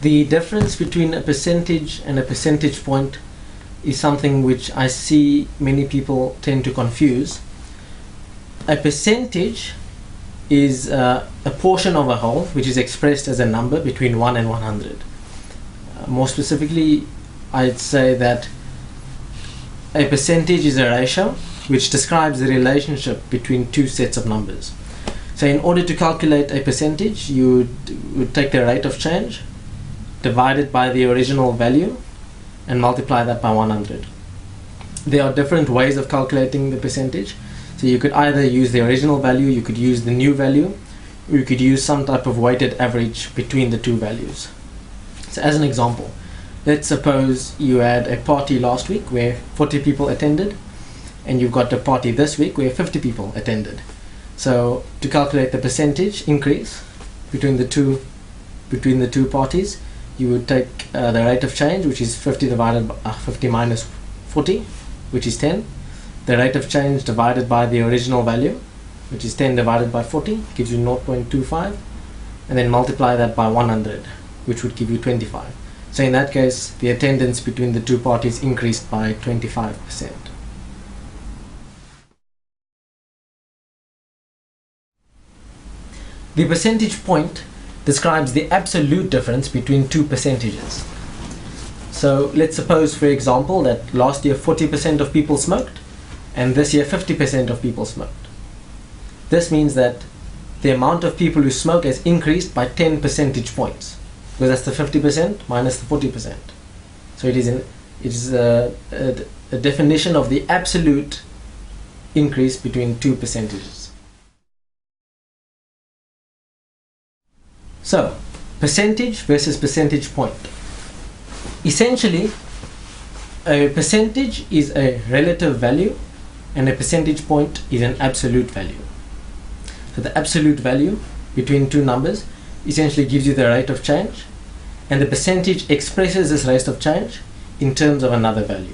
The difference between a percentage and a percentage point is something which I see many people tend to confuse. A percentage is a portion of a whole which is expressed as a number between 1 and 100. More specifically, I'd say that a percentage is a ratio which describes the relationship between two sets of numbers. So in order to calculate a percentage, you would take the rate of change, divide it by the original value, and multiply that by 100. There are different ways of calculating the percentage. So you could either use the original value, you could use the new value, or you could use some type of weighted average between the two values. So as an example, let's suppose you had a party last week where 40 people attended, and you've got a party this week where 50 people attended. So to calculate the percentage increase between the two parties, you would take the rate of change, which is 50 divided by 50 minus 40, which is 10. The rate of change divided by the original value, which is 10 divided by 40, gives you 0.25, and then multiply that by 100, which would give you 25. So in that case, the attendance between the two parties increased by 25%. The percentage point describes the absolute difference between two percentages. So let's suppose, for example, that last year 40% of people smoked, and this year 50% of people smoked. This means that the amount of people who smoke has increased by 10 percentage points, because that's the 50% minus the 40%. So it is a definition of the absolute increase between two percentages. So, percentage versus percentage point. Essentially, a percentage is a relative value, and a percentage point is an absolute value. So the absolute value between two numbers essentially gives you the rate of change, and the percentage expresses this rate of change in terms of another value.